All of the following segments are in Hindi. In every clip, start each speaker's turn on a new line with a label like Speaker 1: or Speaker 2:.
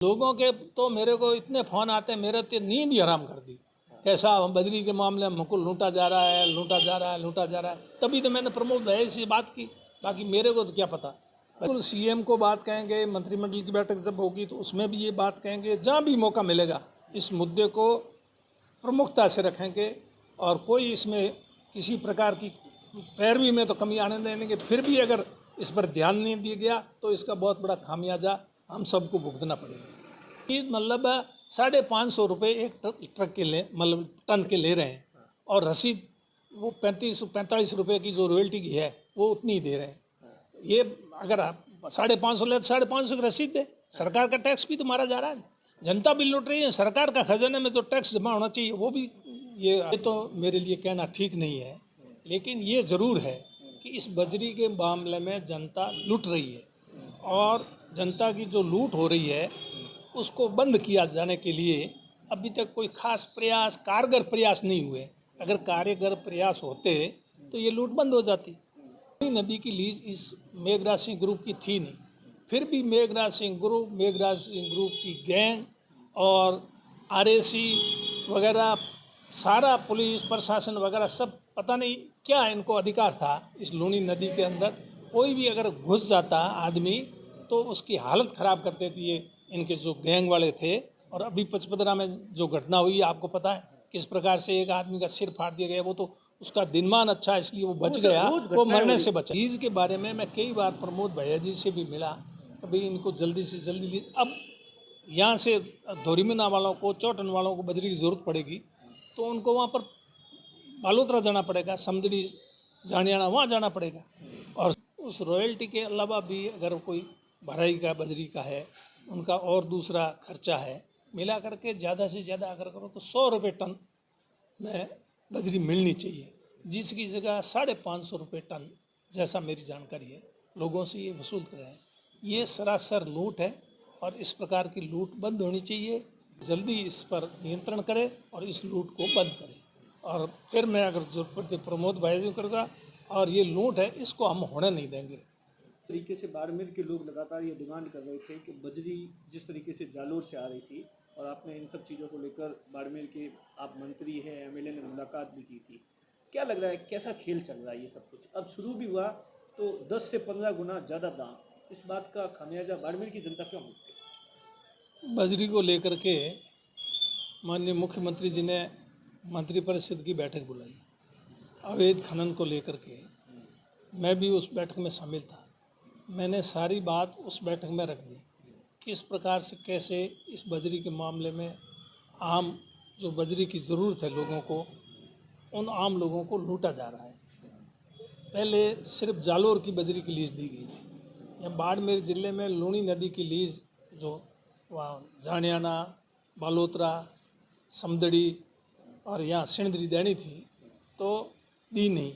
Speaker 1: लोगों के तो मेरे को इतने फ़ोन आते हैं, मेरे तो नींद ही हराम कर दी। कैसा बजरी के मामले में हमको लूटा जा रहा है, लूटा जा रहा है, लूटा जा रहा है। तभी तो मैंने प्रमोद भाई से बात की, बाकी मेरे को तो क्या पता। बिल्कुल सीएम को बात कहेंगे, मंत्रिमंडल की बैठक जब होगी तो उसमें भी ये बात कहेंगे। जहाँ भी मौका मिलेगा इस मुद्दे को प्रमुखता से रखेंगे और कोई इसमें किसी प्रकार की पैरवी में तो कमी आने देंगे। फिर भी अगर इस पर ध्यान नहीं दिया गया तो इसका बहुत बड़ा खामियाजा हम सबको भुगतना पड़ेगा। ये मतलब 550 रुपये एक ट्रक के ले मतलब टन के ले रहे हैं और रसीद वो 45 रुपये की जो रॉयल्टी की है वो उतनी ही दे रहे हैं। ये अगर 550 ले तो 550 की रसीद दे। सरकार का टैक्स भी तो मारा जा रहा है, जनता भी लूट रही है। सरकार का खजाने में जो टैक्स जमा होना चाहिए वो भी ये तो मेरे लिए कहना ठीक नहीं है। लेकिन ये ज़रूर है कि इस बजरी के मामले में जनता लूट रही है और जनता की जो लूट हो रही है उसको बंद किया जाने के लिए अभी तक कोई खास प्रयास, कारगर प्रयास नहीं हुए। अगर कारगर प्रयास होते तो ये लूट बंद हो जाती। नदी की लीज इस मेघराज सिंह ग्रुप की थी नहीं, फिर भी मेघराज सिंह ग्रुप की गैंग और आरएसी वगैरह सारा पुलिस प्रशासन वगैरह सब पता नहीं क्या इनको अधिकार था इस लूनी नदी के अंदर। कोई भी अगर घुस जाता आदमी तो उसकी हालत ख़राब कर देती है इनके जो गैंग वाले थे। और अभी पचपदरा में जो घटना हुई आपको पता है किस प्रकार से एक आदमी का सिर फाड़ दिया गया। वो तो उसका दिनमान अच्छा है इसलिए वो बच गया, वो मरने से बचा। लीज के बारे में मैं कई बार प्रमोद भैया जी से भी मिला, अभी इनको जल्दी से जल्दी लीज। अब यहाँ से धोरीमिना वालों को, चौटन वालों को बजरी की ज़रूरत पड़ेगी तो उनको वहाँ पर बालोतरा जाना पड़ेगा, समदड़ी जानियाना वहाँ जाना पड़ेगा। और उस रॉयल्टी के अलावा भी अगर कोई भराई का बजरी का है उनका और दूसरा खर्चा है, मिला करके ज़्यादा से ज़्यादा अगर करो तो 100 रुपये टन में बजरी मिलनी चाहिए, जिसकी जगह 550 रुपये टन जैसा मेरी जानकारी है लोगों से ये वसूल कर रहे हैं। ये सरासर लूट है और इस प्रकार की लूट बंद होनी चाहिए। जल्दी इस पर नियंत्रण करें और इस लूट को बंद करें। और फिर मैं अगर जरूरत पड़ती प्रमोद भाई जी करूँगा और ये लूट है इसको हम होने नहीं देंगे।
Speaker 2: तरीके से बाड़मेर के लोग लगातार ये डिमांड कर रहे थे कि बजरी जिस तरीके से जालोर से आ रही थी और आपने इन सब चीज़ों को लेकर बाड़मेर के आप मंत्री हैं, एमएलए ने मुलाकात भी की थी। क्या लग रहा है कैसा खेल चल रहा है ये सब कुछ? अब शुरू भी हुआ तो 10 से 15 गुना ज़्यादा दाम, इस बात का खामियाजा बाड़मेर की जनता क्यों भुगते?
Speaker 1: बजरी को लेकर के माननीय मुख्यमंत्री जी ने मंत्रिपरिषद की बैठक बुलाई अवैध खनन को लेकर के। मैं भी उस बैठक में शामिल था। मैंने सारी बात उस बैठक में रख दी, किस प्रकार से कैसे इस बजरी के मामले में आम जो बजरी की ज़रूरत है लोगों को, उन आम लोगों को लूटा जा रहा है। पहले सिर्फ जालोर की बजरी की लीज दी गई थी। या बाड़मेर ज़िले में लूनी नदी की लीज जो वहाँ जानियाना, बालोतरा, समदड़ी और यहाँ सिंदरी देनी थी तो दी नहीं।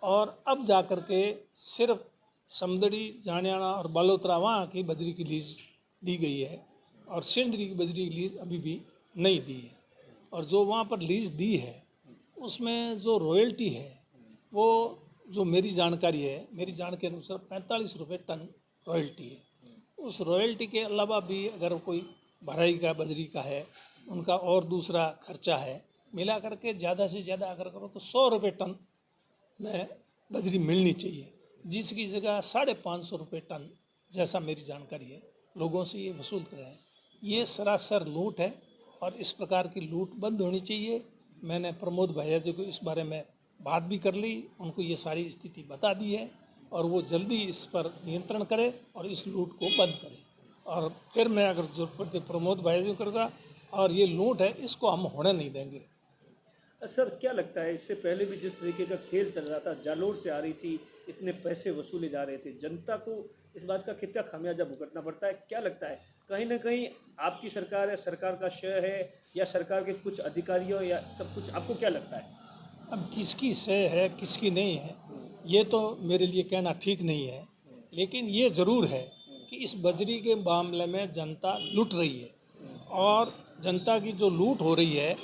Speaker 1: और अब जा कर के सिर्फ समदड़ी, जानियाना और बालोतरा वहाँ की बजरी की लीज दी गई है और सिंदरी की बजरी की लीज अभी भी नहीं दी है। और जो वहाँ पर लीज दी है उसमें जो रॉयल्टी है वो जो मेरी जानकारी है, मेरी जानकारी के अनुसार 45 रुपये टन रॉयल्टी है। उस रॉयल्टी के अलावा भी अगर कोई भराई का बजरी का है उनका और दूसरा खर्चा है, मिला करके ज़्यादा से ज़्यादा अगर करो तो 100 रुपये टन में बजरी मिलनी चाहिए, जिसकी जगह 550 रुपये टन जैसा मेरी जानकारी है लोगों से ये वसूल कर रहे हैं। ये सरासर लूट है और इस प्रकार की लूट बंद होनी चाहिए। मैंने प्रमोद भैया जी को इस बारे में बात भी कर ली, उनको ये सारी स्थिति बता दी है और वो जल्दी इस पर नियंत्रण करें और इस लूट को बंद करें। और फिर मैं अगर जरूरत पड़ती प्रमोद भाई जी करूँगा और ये लूट है इसको हम होने नहीं देंगे।
Speaker 2: सर क्या लगता है इससे पहले भी जिस तरीके का खेल चल रहा था, जालोर से आ रही थी, इतने पैसे वसूले जा रहे थे, जनता को इस बात का कितना खामियाजा भुगतना पड़ता है? क्या लगता है कहीं ना कहीं आपकी सरकार है, सरकार का श्रेय है या सरकार के कुछ अधिकारियों या सब कुछ, आपको क्या लगता है?
Speaker 1: अब किसकी सह है किसकी नहीं है ये तो मेरे लिए कहना ठीक नहीं है। लेकिन ये ज़रूर है कि इस बजरी के मामले में जनता लूट रही है और जनता की जो लूट हो रही है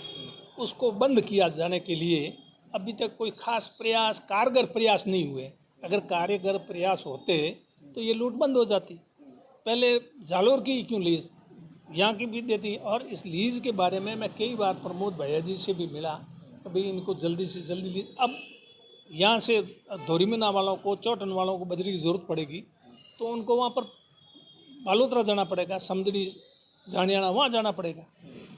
Speaker 1: उसको बंद किया जाने के लिए अभी तक कोई खास प्रयास, कारगर प्रयास नहीं हुए। अगर कारगर प्रयास होते तो ये लूट बंद हो जाती। पहले जालोर की क्यों लीज यहाँ की भी देती। और इस लीज के बारे में मैं कई बार प्रमोद भैया जी से भी मिला, कभी इनको जल्दी से जल्दी लीज। अब यहाँ से धोरीमिना वालों को, चौटन वालों को बजरी की ज़रूरत पड़ेगी तो उनको वहाँ पर बालोतरा जाना पड़ेगा, समदड़ी जानियाना वहाँ जाना पड़ेगा,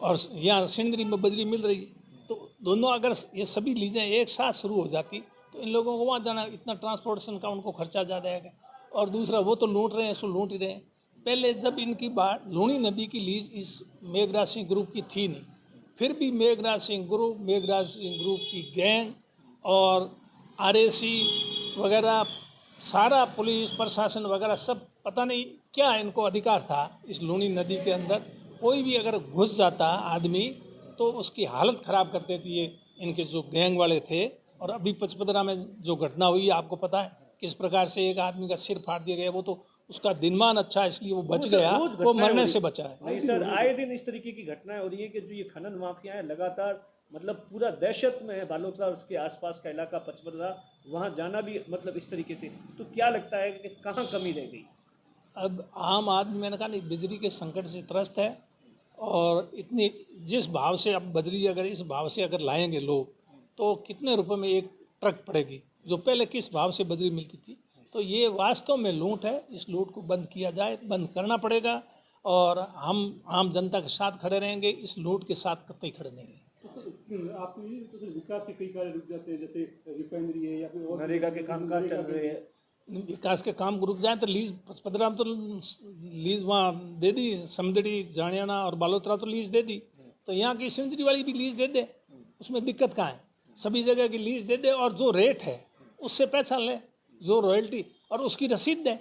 Speaker 1: और यहाँ सिंदरी में बजरी मिल रही है। तो दोनों अगर ये सभी लीजें एक साथ शुरू हो जाती तो इन लोगों को वहाँ जाना, इतना ट्रांसपोर्टेशन का उनको खर्चा ज़्यादा आएगा। और दूसरा, वो तो लूट रहे हैं, सो लूट ही रहे हैं। पहले जब इनकी बात लूणी नदी की लीज इस मेघराज सिंह ग्रुप की थी नहीं, फिर भी मेघराज सिंह ग्रुप की गैंग और RAC वगैरह, सारा पुलिस प्रशासन वगैरह सब, पता नहीं क्या इनको अधिकार था इस लूणी नदी के अंदर। कोई भी अगर घुस जाता आदमी तो उसकी हालत ख़राब कर देती है इनके जो गैंग वाले थे। और अभी पचपदरा में जो घटना हुई है आपको पता है किस प्रकार से एक आदमी का सिर फाड़ दिया गया। वो तो उसका दिनमान अच्छा है इसलिए वो बच गया, वो मरने से बचा है।
Speaker 2: नहीं सर, आए दिन इस तरीके की घटनाएं हो रही है कि जो ये खनन माफिया है लगातार, मतलब पूरा दहशत में है बालोतरा और उसके आसपास का इलाका पचपदरा, वहाँ जाना भी मतलब इस तरीके से। तो क्या लगता है कि कहाँ कमी रह गई?
Speaker 1: अब आम आदमी, मैंने कहा नहीं, बिजली के संकट से त्रस्त है। और इतनी जिस भाव से अब बजरी अगर इस भाव से अगर लाएंगे लोग तो कितने रुपए में एक ट्रक पड़ेगी, जो पहले किस भाव से बजरी मिलती थी। तो ये वास्तव में लूट है। इस लूट को बंद किया जाए, बंद करना पड़ेगा। और हम आम जनता के साथ खड़े रहेंगे, इस लूट के साथ कतई खड़े नहीं रहेंगे।
Speaker 2: आप तो विकास के कई कार्य रुक जाते हैं, जैसे रिफाइनरी है या फिर नरेगा के कामकाज चल रहे हैं।
Speaker 1: विकास के काम रुक जाए तो लीज पचपदरा में तो लीज वहाँ दे दी, समदड़ी जानियाना और बालोतरा तो लीज दे दी, तो यहाँ की सिंदरी वाली भी लीज दे दे, उसमें दिक्कत कहाँ है? सभी जगह की लीज दे दे और जो रेट है उससे पैसा ले, जो रॉयल्टी, और उसकी रसीद दे।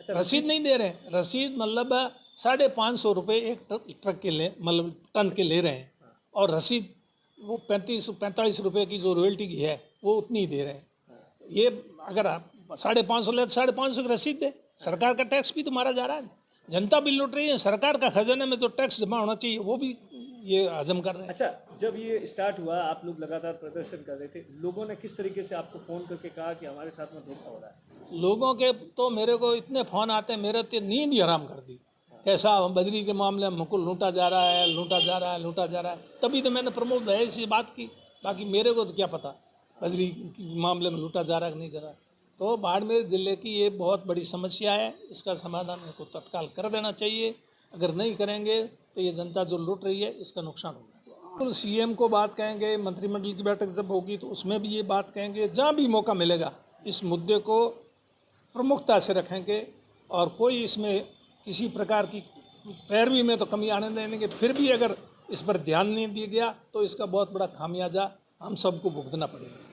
Speaker 1: रसीद नहीं दे रहे, रसीद मतलब 550 रुपये एक ट्रक के ले, मतलब टन के ले रहे हैं, और रसीद वो 45 रुपये की जो रॉयल्टी की है वो उतनी ही दे रहे हैं। ये अगर आप 550 ले तो 550 की रसीद दे। सरकार का टैक्स भी तो मारा जा रहा है, जनता भी लूट रही है, सरकार का खजाने में जो टैक्स जमा होना चाहिए वो भी ये हजम कर रहे हैं।
Speaker 2: अच्छा, जब ये स्टार्ट हुआ आप लोग लगातार प्रदर्शन कर रहे थे, लोगों ने किस तरीके से आपको फ़ोन करके कहा कि हमारे साथ में धोखा हो रहा है?
Speaker 1: लोगों के तो मेरे को इतने फ़ोन आते हैं, मेरे तो नींद ही हराम कर दी। कैसा बजरी के मामले में हमको लूटा जा रहा है, लूटा जा रहा है, लूटा जा रहा है। तभी तो मैंने प्रमोद भैया से बात की, बाकी मेरे को तो क्या पता बजरी के मामले में लूटा जा रहा है कि नहीं जा रहा। तो बाड़मेर ज़िले की ये बहुत बड़ी समस्या है, इसका समाधान इनको तत्काल कर देना चाहिए। अगर नहीं करेंगे तो ये जनता जो लूट रही है इसका नुकसान होगा। तो CM को बात कहेंगे, मंत्रिमंडल की बैठक जब होगी तो उसमें भी ये बात कहेंगे, जहाँ भी मौका मिलेगा इस मुद्दे को प्रमुखता से रखेंगे। और कोई इसमें किसी प्रकार की पैरवी में तो कमी आने देंगे। फिर भी अगर इस पर ध्यान नहीं दिया गया तो इसका बहुत बड़ा खामियाजा हम सबको भुगतना पड़ेगा।